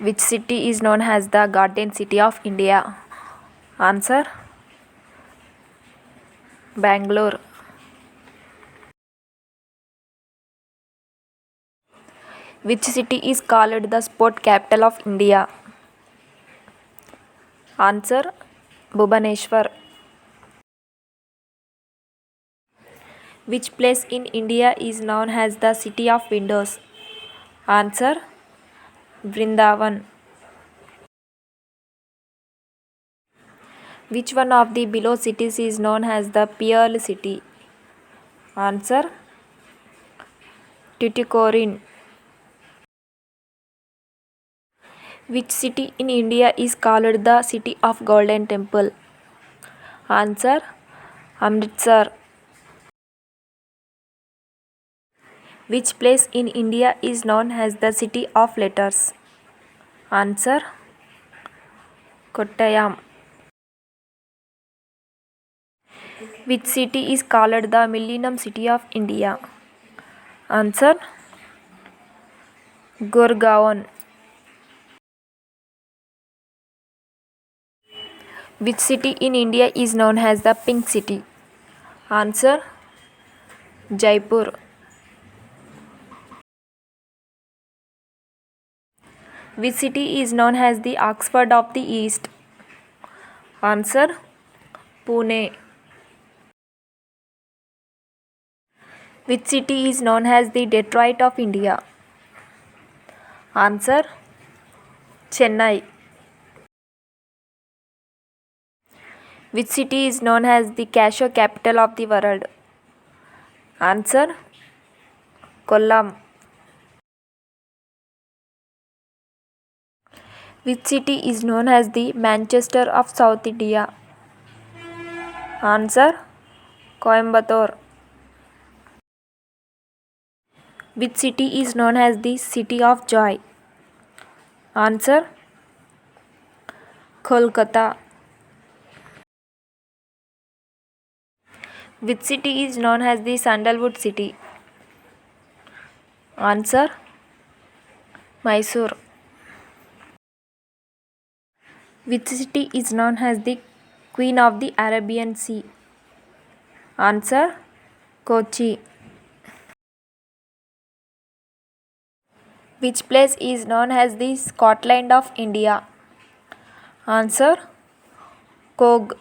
Which city is known as the Garden City of India? Answer: Bangalore. Which city is called the sport capital of India? Answer: Bhubaneswar. Which place in India is known as the City of Windows? Answer: Vrindavan. Which one of the below cities is known as the Pearl City? Answer: Tuticorin. Which city in India is called the City of Golden Temple? Answer: Amritsar. Which place in India is known as the City of Letters? Answer: Kottayam. Which city is called the Millennium City of India? Answer: Gurgaon. Which city in India is known as the Pink City? Answer: Jaipur. Which city is known as the Oxford of the East? Answer: Pune. Which city is known as the Detroit of India? Answer: Chennai. Which city is known as the cashew capital of the world? Answer: Kollam. Which city is known as the Manchester of South India? Answer: Coimbatore. Which city is known as the City of Joy? Answer: Kolkata. Which city is known as the Sandalwood City? Answer: Mysore. Which city is known as the Queen of the Arabian Sea? Answer: Kochi. Which place is known as the Scotland of India? Answer: Cogue.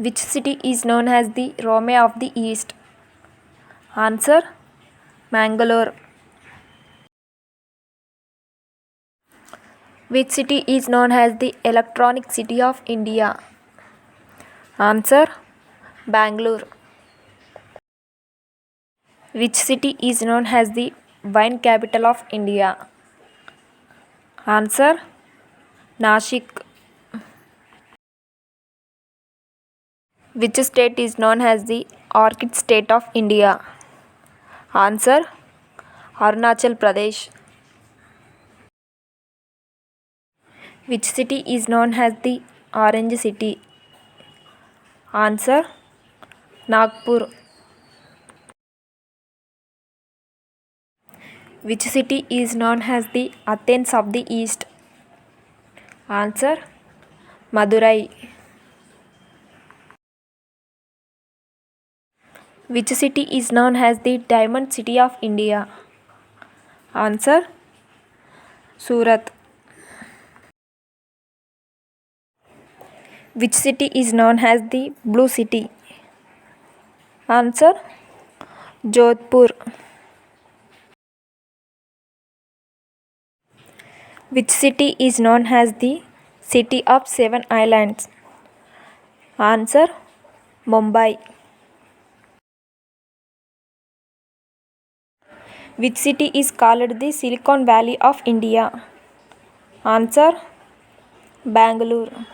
Which city is known as the Rome of the East? Answer: Mangalore. Which city is known as the Electronic City of India? Answer: Bangalore. Which city is known as the Wine Capital of India? Answer: Nashik. Which state is known as the Orchid State of India? Answer: Arunachal Pradesh. Which city is known as the Orange City? Answer: Nagpur. Which city is known as the Athens of the East? Answer: Madurai. Which city is known as the Diamond City of India? Answer: Surat. Which city is known as the Blue City? Answer: Jodhpur. Which city is known as the City of Seven Islands? Answer: Mumbai. Which city is called the Silicon Valley of India? Answer: Bangalore.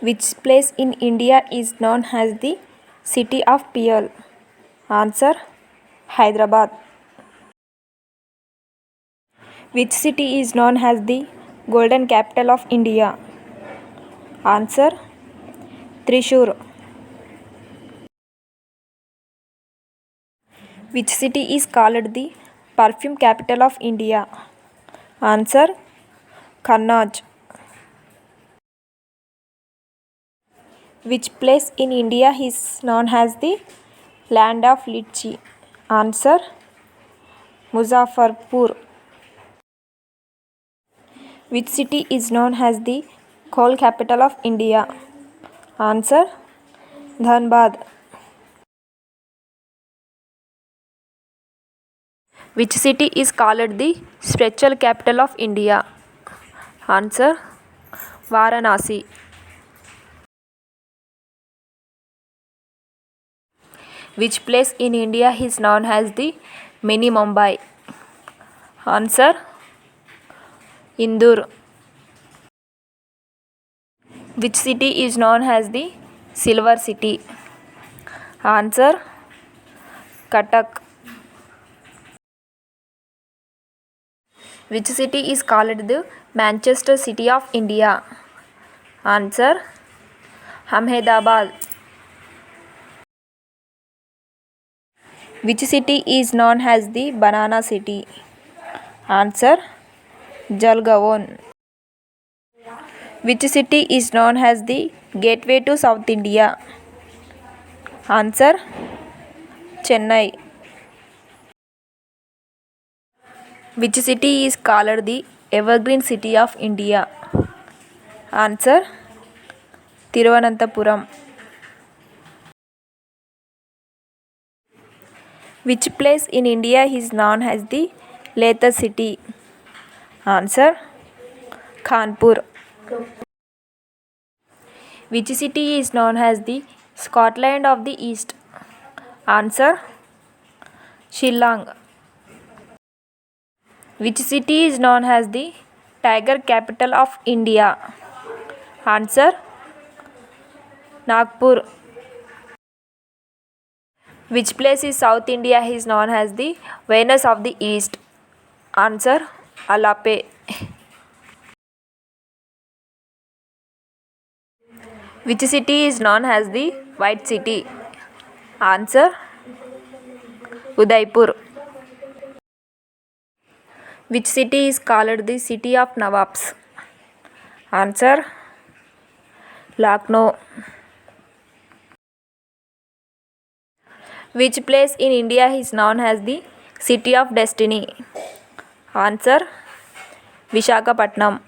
Which place in India is known as the City of Pearl? Answer: Hyderabad. Which city is known as the Golden Capital of India? Answer: Thrissur. Which city is called the perfume capital of India? Answer: Kannauj. Which place in India is known as the land of lychee? Answer: Muzaffarpur. Which city is known as the coal capital of India? Answer: Dhanbad. Which city is called the spiritual capital of India? Answer: Varanasi. Which place in India is known as the mini Mumbai? Answer: Indore. Which city is known as the Silver City? Answer: Cuttack. Which city is called the Manchester City of India? Answer: Ahmedabad. Which city is known as the Banana City? Answer: Jalgaon. Which city is known as the Gateway to South India? Answer: Chennai. Which city is called the Evergreen City of India? Answer: Thiruvananthapuram. Which place in India is known as the Leather City? Answer: Kanpur. Which city is known as the Scotland of the East? Answer: Shillong. Which city is known as the Tiger Capital of India? Answer: Nagpur. Which place in South India is known as the Venus of the East? Answer: Alape. Which city is known as the White City? Answer: Udaipur. Which city is called the City of Nawabs? Answer: Lucknow. Which place in India is known as the City of Destiny? Answer: Vishakhapatnam.